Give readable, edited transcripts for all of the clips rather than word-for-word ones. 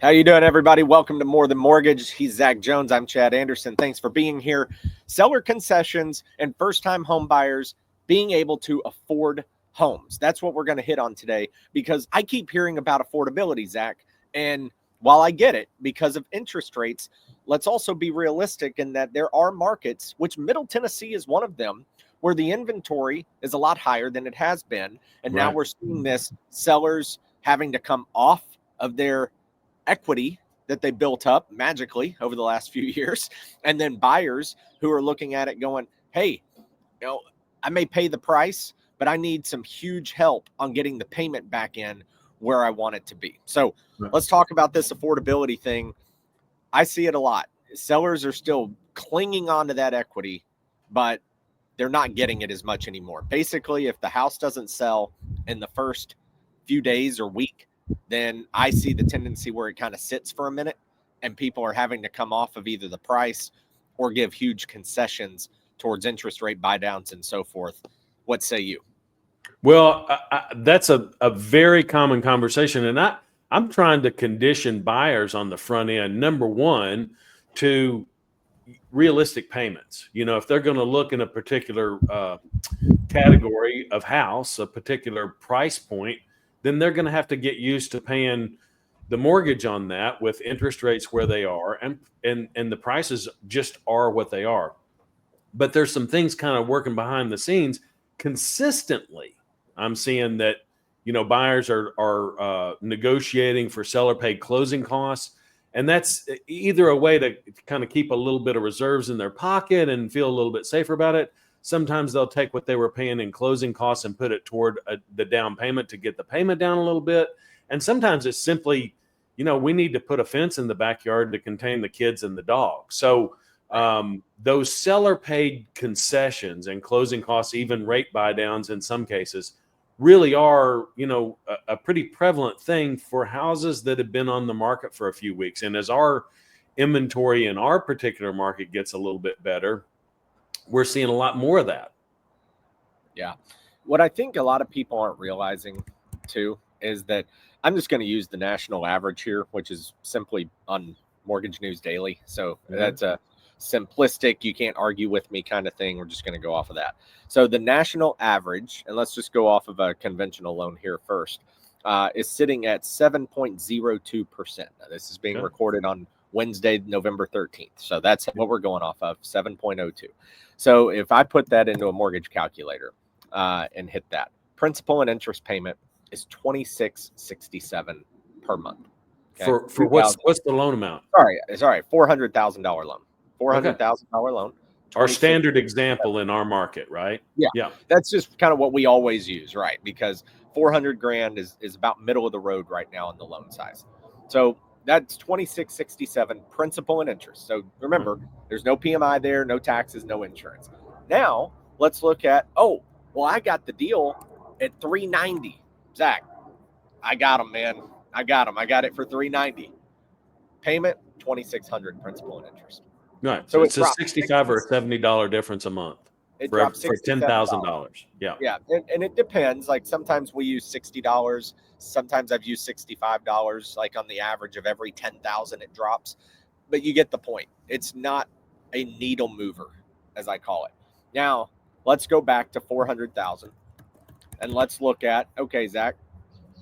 How you doing, everybody? Welcome to More Than Mortgage. He's Zach Jones. I'm Chad Anderson. Thanks for being here. Seller concessions and first-time home buyers being able to afford homes. That's what we're going to hit on today because I keep hearing about affordability, Zach. And while I get it because of interest rates, let's also be realistic in that there are markets, which Middle Tennessee is one of them, where the inventory is a lot higher than it has been. And now we're seeing this sellers having to come off of their equity that they built up magically over the last few years, and then buyers who are looking at it going, hey, I may pay the price, but I need some huge help on getting the payment back in where I want it to be. So let's talk about this affordability thing. I see it a lot. Sellers are still clinging on to that equity, but they're not getting it as much anymore. Basically, if the house doesn't sell in the first few days or week, then I see the tendency where it kind of sits for a minute and people are having to come off of either the price or give huge concessions towards interest rate buy downs and so forth. What say you? Well, that's a very common conversation. And I'm trying to condition buyers on the front end, number one, to realistic payments. If they're going to look in a particular category of house, a particular price point, then they're going to have to get used to paying the mortgage on that with interest rates where they are, and the prices just are what they are. But there's some things kind of working behind the scenes consistently. I'm seeing that buyers are negotiating for seller paid closing costs, and that's either a way to kind of keep a little bit of reserves in their pocket and feel a little bit safer about it. Sometimes they'll take what they were paying in closing costs and put it toward the down payment to get the payment down a little bit. And sometimes it's simply, we need to put a fence in the backyard to contain the kids and the dog. So those seller paid concessions and closing costs, even rate buy downs in some cases, really are, a pretty prevalent thing for houses that have been on the market for a few weeks. And as our inventory in our particular market gets a little bit better, we're seeing a lot more of that. Yeah. What I think a lot of people aren't realizing too is that I'm just going to use the national average here, which is simply on Mortgage News Daily. So that's a simplistic, you can't argue with me kind of thing. We're just going to go off of that. So the national average, and let's just go off of a conventional loan here first, is sitting at 7.02%. Now, this is being recorded on Wednesday, November 13th. So that's what we're going off of, 7.02. So if I put that into a mortgage calculator and hit that, principal and interest payment is $26.67 per month. Okay? For what's the loan amount? Sorry, $400,000 loan. $400,000 loan. Our standard example in our market, right? Yeah. That's just kind of what we always use, right? Because $400,000 is about middle of the road right now on the loan size. So that's $26.67 principal and interest. So remember, there's no PMI there, no taxes, no insurance. Now let's look at, I got the deal at $390. Zach, I got them, man. I got it for $390. Payment $2,600 principal and interest. Right. So it's a $65 or $70 difference a month. It dropped for $10,000. Yeah. Yeah. And it depends. Like sometimes we use $60. Sometimes I've used $65, like on the average of every 10,000 it drops. But you get the point. It's not a needle mover, as I call it. Now, let's go back to 400,000 and let's look at, okay, Zach,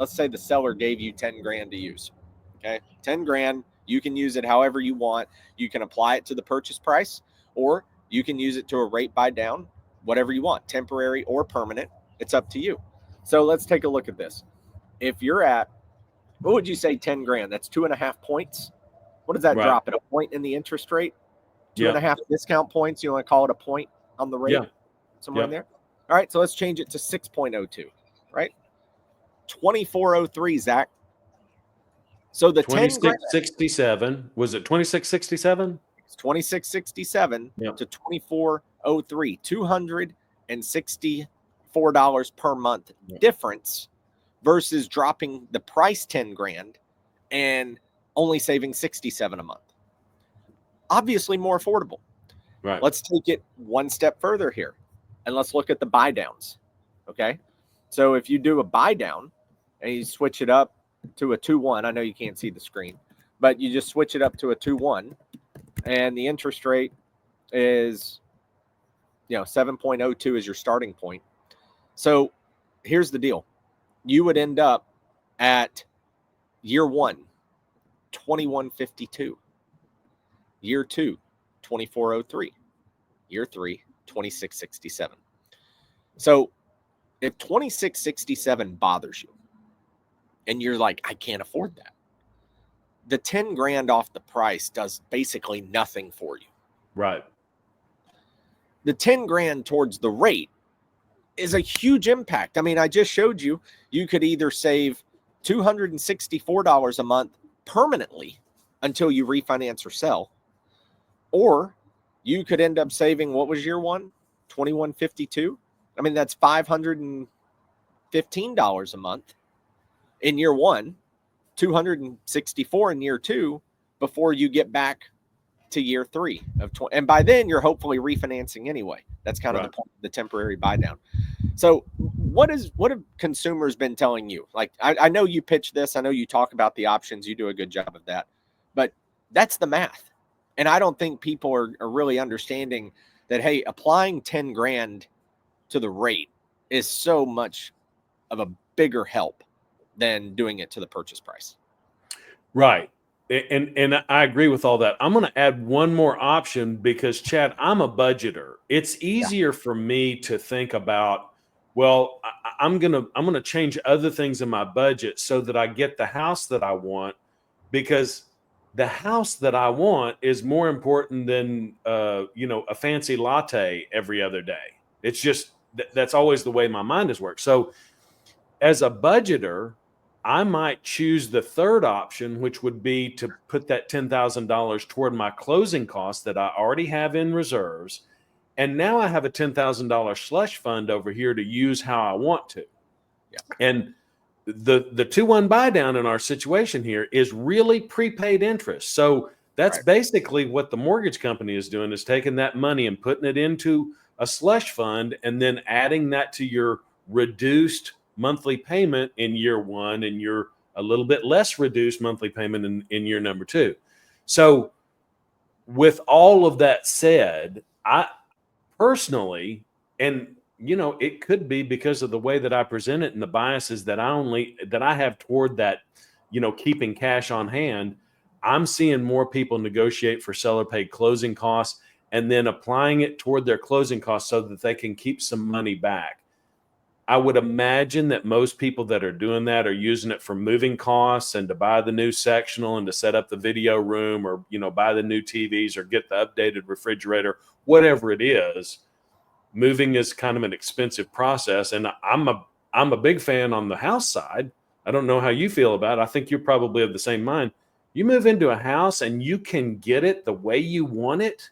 let's say the seller gave you 10 grand to use. Okay. 10 grand. You can use it however you want. You can apply it to the purchase price, or you can use it to a rate buy down, whatever you want, temporary or permanent. It's up to you. So let's take a look at this. If you're at, what would you say, 10 grand? That's 2.5 points. What does that drop at? A point in the interest rate? 2.5 discount points. You want to call it a point on the rate? Somewhere in there. All right. So let's change it to 6.02, right? 2403, Zach. So the 2667, was it 2667? It's 2667 to 2403, $264 per month difference versus dropping the price 10 grand and only saving 67 a month. Obviously more affordable. Right. Let's take it one step further here and let's look at the buy downs. Okay. So if you do a buy down and you switch it up to a 2-1, I know you can't see the screen, but you just switch it up to a 2-1, and the interest rate is 7.02 is your starting point. So here's the deal. You would end up at year 1, 2152. Year 2, 2403. Year 3, 2667. So if 2667 bothers you and you're like, I can't afford that, the 10 grand off the price does basically nothing for you. Right. The 10 grand towards the rate is a huge impact. I mean, I just showed you, you could either save $264 a month permanently until you refinance or sell, or you could end up saving, what was year 1? 2152. I mean, that's $515 a month in year 1, 264 in year 2 before you get back to year 3 of 20. And by then you're hopefully refinancing anyway. That's kind of the point, the temporary buy down. So what have consumers been telling you? Like, I know you pitch this. I know you talk about the options. You do a good job of that. But that's the math. And I don't think people are really understanding that, hey, applying 10 grand to the rate is so much of a bigger help than doing it to the purchase price. Right. And I agree with all that. I'm going to add one more option because, Chad, I'm a budgeter. It's easier for me to think about, well, I'm going to change other things in my budget so that I get the house that I want, because the house that I want is more important than a fancy latte every other day. It's just that's always the way my mind has worked. So as a budgeter, I might choose the third option, which would be to put that $10,000 toward my closing costs that I already have in reserves. And now I have a $10,000 slush fund over here to use how I want to. Yeah. And the 2-1 buy down in our situation here is really prepaid interest. So that's basically what the mortgage company is doing, is taking that money and putting it into a slush fund and then adding that to your reduced monthly payment in year 1 and your a little bit less reduced monthly payment in year number 2. So with all of that said, I personally, and it could be because of the way that I present it and the biases that I have toward that, keeping cash on hand, I'm seeing more people negotiate for seller paid closing costs and then applying it toward their closing costs so that they can keep some money back. I would imagine that most people that are doing that are using it for moving costs and to buy the new sectional and to set up the video room, or, buy the new TVs or get the updated refrigerator, whatever it is. Moving is kind of an expensive process. And I'm a big fan on the house side. I don't know how you feel about it. I think you're probably of the same mind. You move into a house and you can get it the way you want it.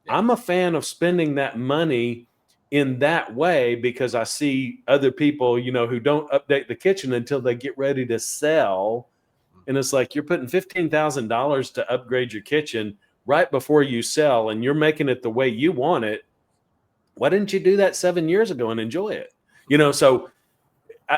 I'm a fan of spending that money in that way, because I see other people, who don't update the kitchen until they get ready to sell. And it's like, you're putting $15,000 to upgrade your kitchen right before you sell, and you're making it the way you want it. Why didn't you do that 7 years ago and enjoy it? So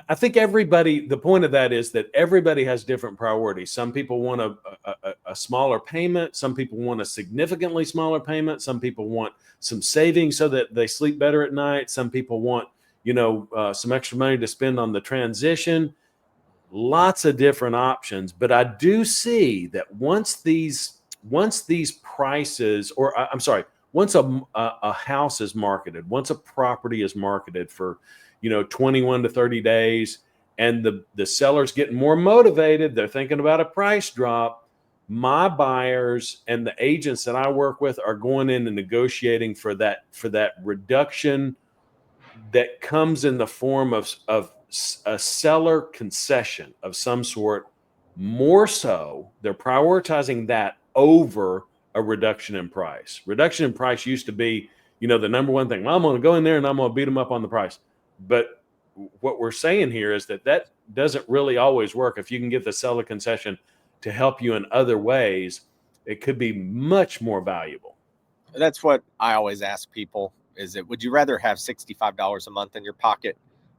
I think the point of that is that everybody has different priorities. Some people want a smaller payment. Some people want a significantly smaller payment. Some people want some savings so that they sleep better at night. Some people want, some extra money to spend on the transition. Lots of different options. But I do see that once these prices, or I'm sorry, once a house is marketed, once a property is marketed for 21 to 30 days, and the seller's getting more motivated, they're thinking about a price drop, my buyers and the agents that I work with are going in and negotiating for that reduction that comes in the form of a seller concession of some sort. More so, they're prioritizing that over a reduction in price. Reduction in price used to be, the number one thing. Well, I'm going to go in there and I'm going to beat them up on the price. But what we're saying here is that doesn't really always work. If you can get the seller concession to help you in other ways, it could be much more valuable. That's what I always ask people, is would you rather have $65 a month in your pocket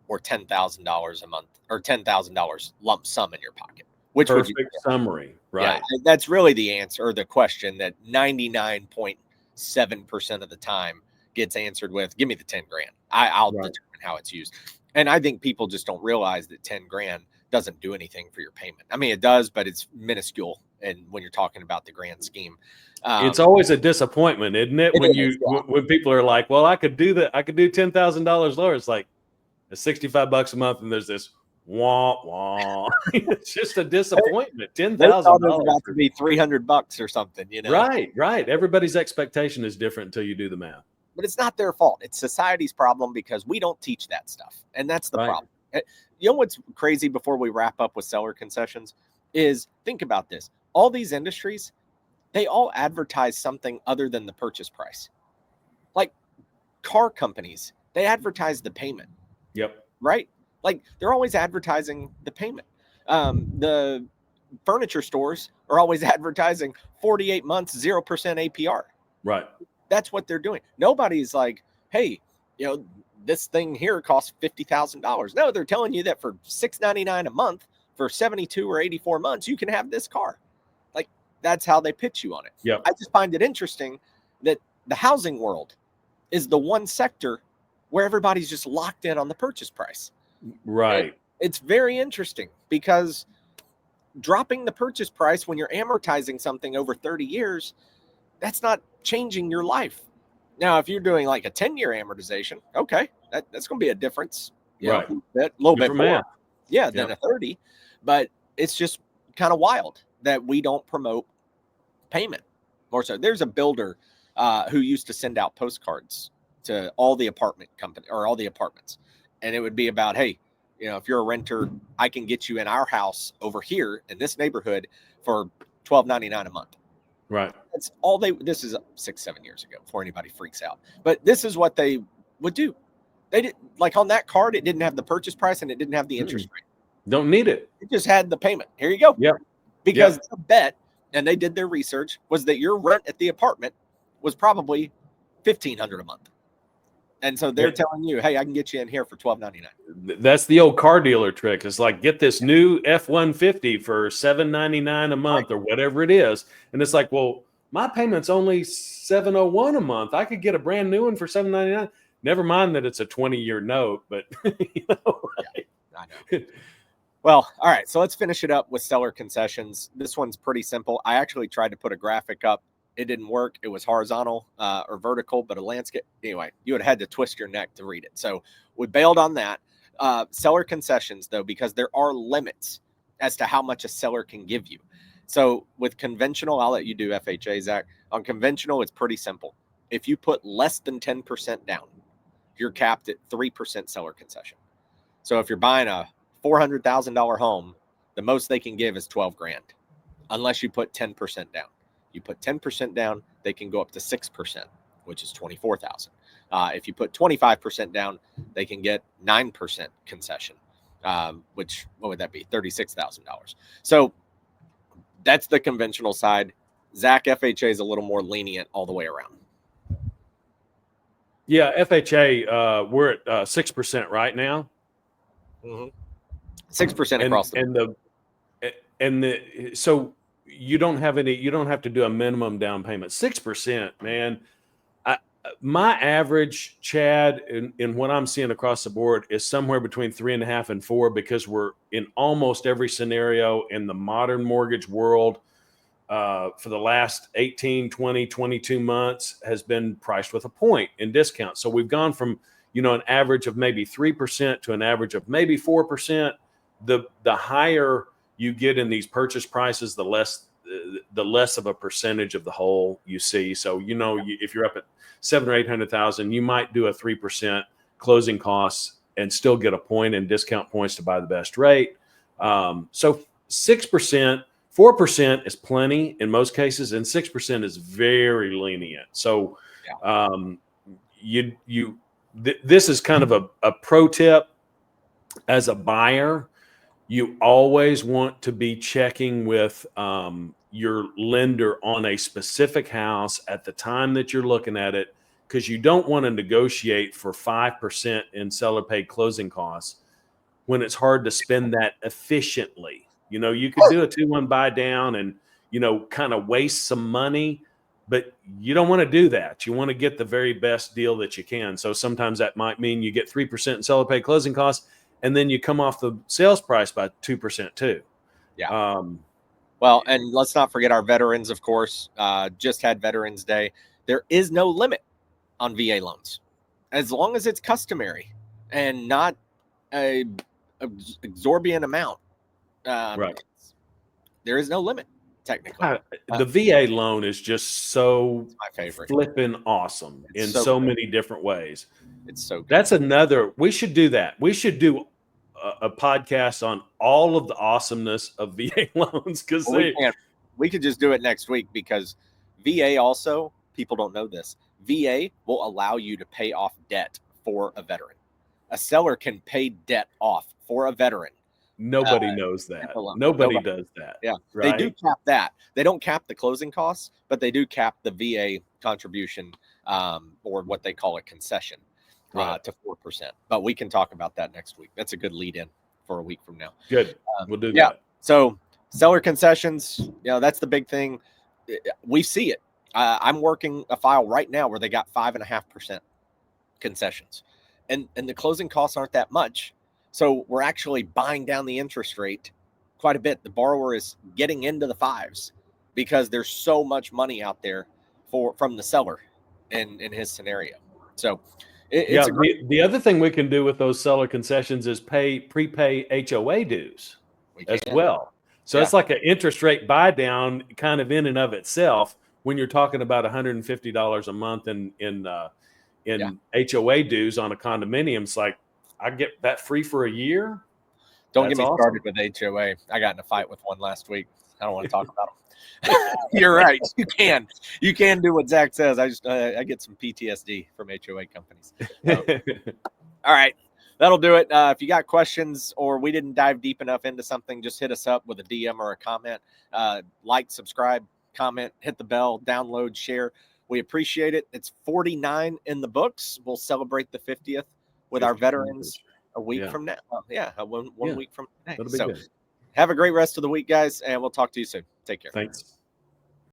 or $10,000 a month, or $10,000 lump sum in your pocket? Which would you Perfect summary, right? Yeah, that's really the answer or the question that 99.7% of the time gets answered with, give me the 10 grand. I'll Right. determine how it's used. And I think people just don't realize that 10 grand doesn't do anything for your payment. I mean, it does, but it's minuscule. And when you're talking about the grand scheme, It's always a disappointment, isn't it? it When is, yeah. when people are like, "Well, I could do that. I could do $10,000 lower." It's like it's $65 a month, and there's this wah wah. It's just a disappointment. ten They thought thousand it was dollars. about to be $300 or something, Right, right. Everybody's expectation is different until you do the math. But it's not their fault. It's society's problem because we don't teach that stuff. And that's the Right. problem. You know what's crazy before we wrap up with seller concessions is think about this. All these industries, they all advertise something other than the purchase price. Like car companies, they advertise the payment, Yep. right? Like they're always advertising the payment. The furniture stores are always advertising 48 months, 0% APR. Right. That's what they're doing. Nobody's like, hey, this thing here costs $50,000. No, they're telling you that for $699 a month for 72 or 84 months, you can have this car. Like that's how they pitch you on it. Yep. I just find it interesting that the housing world is the one sector where everybody's just locked in on the purchase price. Right. It's very interesting because dropping the purchase price when you're amortizing something over 30 years, that's not changing your life. Now, if you're doing like a 10-year amortization, okay, that's going to be a difference, Right. a little bit for more, math. than a 30. But it's just kind of wild that we don't promote payment more so. There's a builder who used to send out postcards to all the apartment company or all the apartments, and it would be about, hey, if you're a renter, I can get you in our house over here in this neighborhood for $12.99 a month. Right. That's all this is 6-7 years ago before anybody freaks out. But this is what they would do. They did, like on that card, it didn't have the purchase price and it didn't have the interest rate. Don't need it. It just had the payment. Here you go. Yep. Because the bet, and they did their research, was that your rent at the apartment was probably $1,500 a month. And so they're telling you, hey, I can get you in here for $12.99. That's the old car dealer trick. It's like, get this new F-150 for $799 a month or whatever it is. And it's like, well, my payment's only $701 a month. I could get a brand new one for $799. Never mind that it's a 20-year note, but right? I know. Well, all right. So let's finish it up with seller concessions. This one's pretty simple. I actually tried to put a graphic up. It didn't work. It was horizontal or vertical, but a landscape. Anyway, you would have had to twist your neck to read it. So we bailed on that. Seller concessions, though, because there are limits as to how much a seller can give you. So with conventional, I'll let you do FHA, Zach. On conventional, it's pretty simple. If you put less than 10% down, you're capped at 3% seller concession. So if you're buying a $400,000 home, the most they can give is 12 grand, unless you put 10% down. You put 10% down, they can go up to 6%, which is 24,000. If you put 25% down, they can get 9% concession, which, what would that be? $36,000. So that's the conventional side. Zach, FHA is a little more lenient all the way around. Yeah, FHA, we're at 6% right now. 6% across the board. So you don't have to do a minimum down payment. 6%, man. My average, Chad, in what I'm seeing across the board is somewhere between 3.5 and 4, because we're in almost every scenario in the modern mortgage world for the last 18, 20, 22 months has been priced with a point in discount. So we've gone from, an average of maybe 3% to an average of maybe 4%. The higher you get in these purchase prices, the less of a percentage of the whole you see. So, if you're up at 700,000 or 800,000, you might do a 3% closing costs and still get a point in discount points to buy the best rate. So 6%, 4% is plenty in most cases, and 6% is very lenient. So, this is kind of a pro tip as a buyer. You always want to be checking with your lender on a specific house at the time that you're looking at it, because you don't want to negotiate for 5% in seller paid closing costs when it's hard to spend that efficiently. You know, you could do a 2-1 buy down and, you know, kind of waste some money, but you don't want to do that. You want to get the very best deal that you can. So sometimes that might mean you get 3% in seller pay closing costs, and then you come off the sales price by 2% too. Yeah. Well, and let's not forget our veterans, of course, just had Veterans Day. There is no limit on VA loans as long as it's customary and not a exorbitant amount. Right. There is no limit, technically. The VA loan is just so My favorite. flipping awesome in so many different ways. It's so good. That's another, we should do that. We should do a podcast on all of the awesomeness of VA loans, because we could just do it next week, because VA also, people don't know this, VA will allow you to pay off debt for a veteran. A seller can pay debt off for a veteran. Nobody knows that. Nobody does that. Yeah, right? They do cap that. They don't cap the closing costs, but they do cap the VA contribution, or what they call a concession, to 4%. But we can talk about that next week. That's a good lead in for a week from now. Good. We'll do that. So seller concessions, you know, that's the big thing. We see it. I'm working a file right now where they got 5.5% concessions, and the closing costs aren't that much. So we're actually buying down the interest rate quite a bit. The borrower is getting into the 5s because there's so much money out there from the seller in his scenario. So the other thing we can do with those seller concessions is prepay HOA dues as well. So it's like an interest rate buy down kind of in and of itself when you're talking about $150 a month in HOA dues on a condominium. It's like, I get that free for a year. Don't get me started with HOA. I got in a fight with one last week. I don't want to talk about them. You're right. You can do what Zach says. I get some PTSD from HOA companies. All right. That'll do it. If you got questions or we didn't dive deep enough into something, just hit us up with a DM or a comment. Like, subscribe, comment, hit the bell, download, share. We appreciate it. It's 49 in the books. We'll celebrate the 50th with our veterans a week from now. One week from today. So have a great rest of the week, guys, and we'll talk to you soon. Take care. Thanks.